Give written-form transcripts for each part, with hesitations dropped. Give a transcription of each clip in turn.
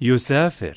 يسافر.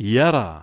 يرى.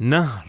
نهر.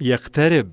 يقترب.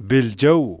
بالجو.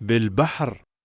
بالبحر.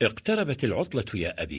اقتربت العطلة يا أبي.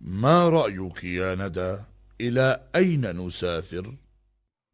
ما رأيك يا ندى؟ إلى أين نسافر؟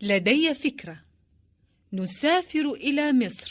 لدي فكرة. نسافر إلى مصر.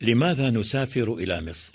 لماذا نسافر إلى مصر؟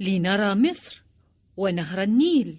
لنرى مصر ونهر النيل.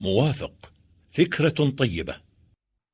موافق. فكرة طيبة.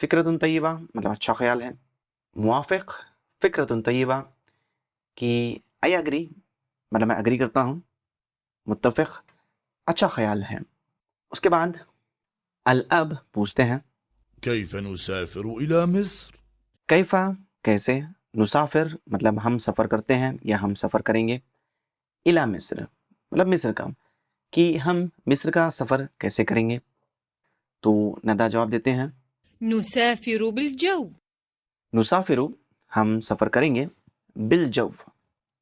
فکرۃ طیبہ مطلب اچھا خیال ہے. موافق فکرۃ طیبہ کہ آئی اگری مطلب میں اگری کرتا ہوں. متفق اچھا خیال ہے. اس کے بعد الاب پوچھتے ہیں كيف نسافر إلى مصر؟ کیفا کیسے، نسافر مطلب ہم سفر کرتے ہیں یا ہم سفر کریں گے، الی مصر مطلب مصر کا، کہ ہم مصر کا سفر کیسے کریں گے. تو ندا جواب دیتے ہیں نسافر بالجو. نسافر ہم سفر کریں گے، بالجو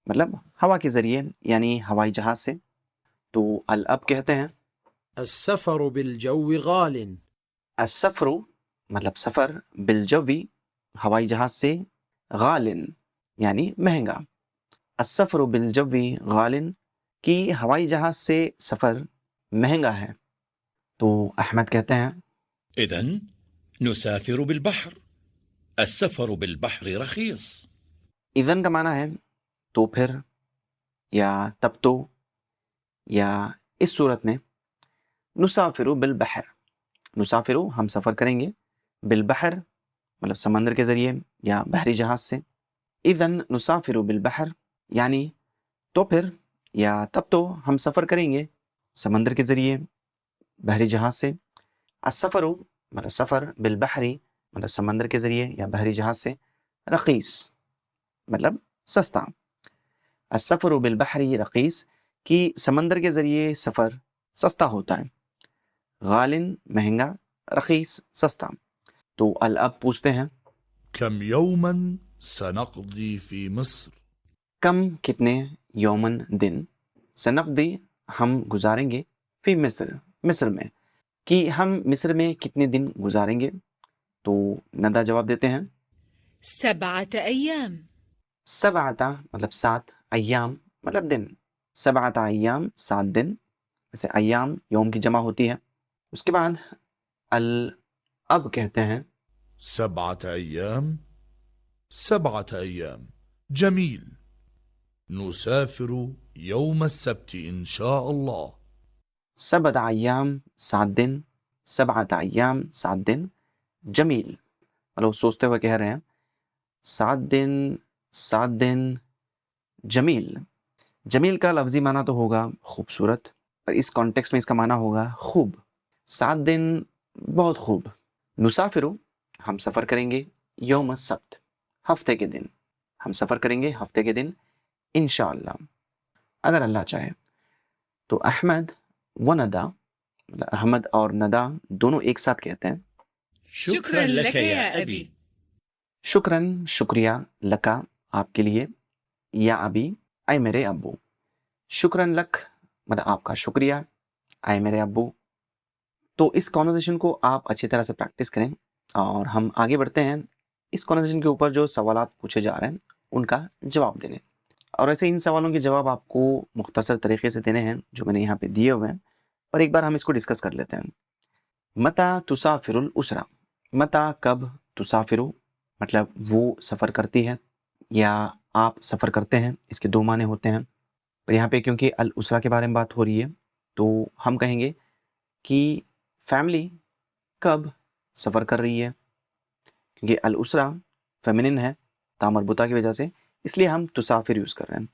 مطلب ہوا کے ذریعے یعنی ہوائی جہاز سے. تو الاب کہتے ہیں السفر بالجو غال. السفر مطلب سفر، بالجوی ہوائی جہاز سے، غالن یعنی مہنگا. السفر بالجوی غالن کہ ہوائی جہاز سے سفر مہنگا ہے. تو احمد کہتے ہیں إذن نسافر بالبحر. السفر بالبحر رخيص. اذن کا معنی ہے تو پھر یا تب تو یا اس صورت میں. نسافر بالبحر نسافر ہم سفر کریں گے، بالبحر مطلب سمندر کے ذریعے یا بحری جہاز سے. اذن نسافر بالبحر یعنی تو پھر یا تب تو ہم سفر کریں گے سمندر کے ذریعے بحری جہاز سے. السفر مطلب سفر، بالبحری مطلب سمندر کے ذریعے یا بحری جہاز سے، رخیص مطلب سستا. السفر بالبحر رخیص کہ سمندر کے ذریعے سفر سستا ہوتا ہے، غالن مہنگا، رخیص سستا. تو الاب پوچھتے ہیں كم يوما سنقضي في مصر؟ کم کتنے، یومن دن، سنقضی ہم گزاریں گے، فی مصر مصر میں کہ ہم مصر میں کتنے دن گزاریں گے. تو ندا جواب دیتے ہیں 7 أيام. سبعتا مطلب 7، ایام مطلب دن، 7 ایام 7 دن. ویسے ایام یوم کی جمع ہوتی ہے. اس کے بعد الاب کہتے ہیں 7 أيام 7 أيام. جميل. نسافر يوم السبت إن شاء الله. 7 ایام 7 دن، 7 ایام 7 دن. جمیل مطلب سوچتے ہوئے کہہ رہے ہیں 7 دن 7 دن. جمیل جمیل کا لفظی معنی تو ہوگا خوبصورت، پر اس کانٹیکس میں اس کا معنی ہوگا خوب. 7 دن بہت خوب. نسافر ہم سفر کریں گے، یوم السبت ہفتے کے دن، ہم سفر کریں گے ہفتے کے دن، انشاءاللہ اگر اللہ چاہے. تو احمد و ندا، احمد اور ندا دونوں ایک ساتھ کہتے ہیں شكرا لك يا أبي. شکراً شکریہ، لکا آپ کے لیے، یا ابی اے میرے ابو. شکراً لک مطلب آپ کا شکریہ، اے میرے ابو. تو اس کانورسیشن کو آپ اچھی طرح سے پریکٹس کریں اور ہم آگے بڑھتے ہیں اس کانورسیشن کے اوپر جو سوالات پوچھے جا رہے ہیں ان کا جواب دینے. اور ایسے ان سوالوں کے جواب آپ کو مختصر طریقے سے دینے ہیں جو میں نے یہاں پہ دیے ہوئے ہیں، اور ایک بار ہم اس کو ڈسکس کر لیتے ہیں. متا تسافر الاسرہ، متا کب، تسافرو مطلب وہ سفر کرتی ہے یا آپ سفر کرتے ہیں، اس کے 2 معنی ہوتے ہیں. پر یہاں پہ کیونکہ الاسرہ کے بارے میں بات ہو رہی ہے تو ہم کہیں گے کہ فیملی کب سفر کر رہی ہے، کیونکہ الاسرہ فیمنن ہے تامربوطہ کی وجہ سے، اس لیے ہم تسافر یوز کر رہے ہیں.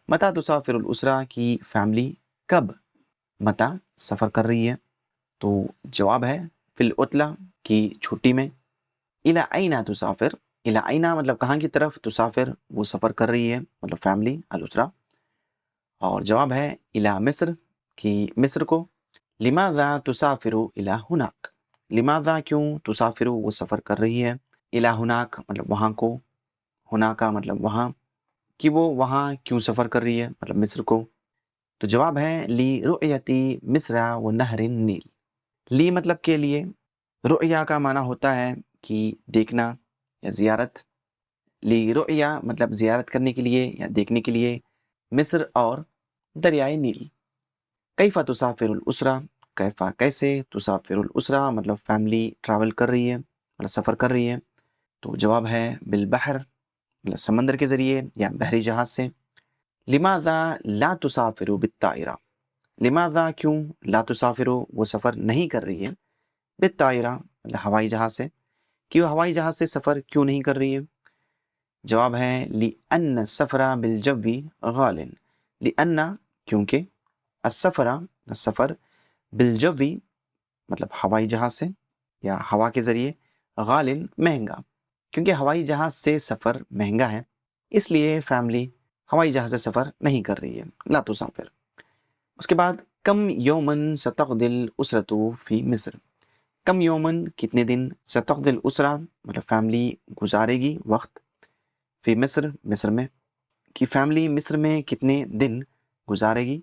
متا تسافر الاسرہ کی فیملی کب، متا سفر کر رہی ہے. تو جواب ہے فی العطلہ کی چھٹی میں. الی اینا تسافر، الی اینا مطلب کہاں کی طرف، تسافر وہ سفر کر رہی ہے مطلب فیملی الاسرہ. اور جواب ہے الی مصر کی مصر کو. لماذا تسافر الی ہناک، لماذا کیوں، تسافر وہ سفر کر رہی ہے، الی ہناک مطلب وہاں کو، ہناکا مطلب وہاں، کہ وہ وہاں کیوں سفر کر رہی ہے مطلب مصر کو. تو جواب ہے لی رؤیتی مصر و نہر النیل. لی مطلب کے لیے، رؤیا کا معنی ہوتا ہے کہ دیکھنا یا زیارت. لی رؤیا مطلب زیارت کرنے کے لیے یا دیکھنے کے لیے مصر اور دریائے نیل. کیف تسافر الاسرہ، کیفا کیسے، تسافر الاسرہ مطلب فیملی ٹریول کر رہی ہے مطلب سفر کر رہی ہے. تو جواب ہے بالبحر مطلب سمندر کے ذریعے یا بحری جہاز سے. لماذا لا تسافر بالطائرہ، لماذا کیوں، لا تسافر وہ سفر نہیں کر رہی ہے، بالطائرہ مطلب ہوائی جہاز سے. کہ وہ ہوائی جہاز سے سفر کیوں نہیں کر رہی ہے؟ جواب ہے لِأَنَّ السَّفْرَ بِالْجَوِّ غَالٍ، لِأَنَّ کیونکہ، السفر سفر، بالجوی مطلب ہوائی جہاز سے یا ہوا کے ذریعے، غالٍ مہنگا، کیونکہ ہوائی جہاز سے سفر مہنگا ہے، اس لیے فیملی ہوائی جہاز سے سفر نہیں کر رہی ہے، لا تسافر۔ اس کے بعد کم یومن ستقضی الاسرۃ فی مصر، کم یومن کتنے دن، ستقضی الاسرہ مطلب فیملی گزارے گی وقت، فی مصر مصر میں، کہ فیملی مصر میں کتنے دن گزارے گی؟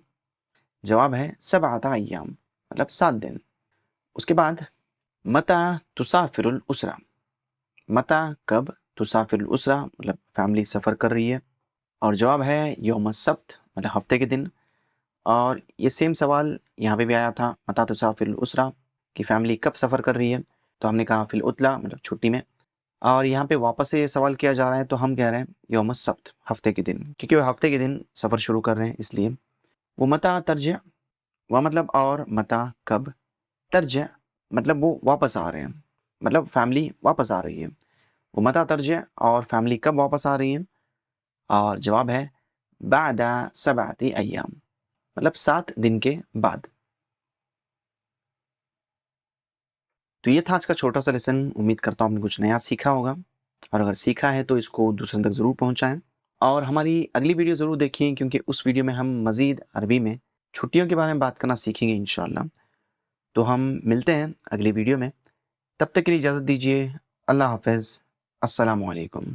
جواب ہے 7 ایام مطلب 7 دن۔ اس کے بعد متى تسافر الاسرہ، متى کب، تسافر الاسرہ مطلب فیملی سفر کر رہی ہے، اور جواب ہے یوم السبت مطلب ہفتے کے دن۔ اور یہ سیم سوال یہاں پہ بھی آیا تھا، متى تسافر الاسرہ کہ فیملی کب سفر کر رہی ہے، تو ہم نے کہا فی العطلہ مطلب چھٹی میں، اور یہاں پہ واپس سے یہ سوال کیا جا رہا ہے تو ہم کہہ رہے ہیں یوم السبت ہفتے کے دن، کیونکہ وہ ہفتے کے دن سفر شروع کر رہے ہیں اس لیے۔ وہ متى ترجع، وہ مطلب اور، متى کب، ترجع مطلب وہ واپس آ رہے ہیں، مطلب فیملی واپس آ رہی ہے۔ وہ متى ترجع اور فیملی کب واپس آ رہی ہے، اور جواب ہے بعد 7 ایام مطلب 7 دن کے بعد۔ تو یہ تھا آج کا چھوٹا سا لیسن، امید کرتا ہوں آپ نے کچھ نیا سیکھا ہوگا، اور اگر سیکھا ہے تو اس کو دوسروں تک ضرور پہنچائیں، اور ہماری اگلی ویڈیو ضرور دیکھیں، کیونکہ اس ویڈیو میں ہم مزید عربی میں چھٹیوں کے بارے میں بات کرنا سیکھیں گے انشاءاللہ۔ تو ہم ملتے ہیں اگلی ویڈیو میں، تب تک کے لیے اجازت دیجیے، اللہ حافظ، السلام علیکم۔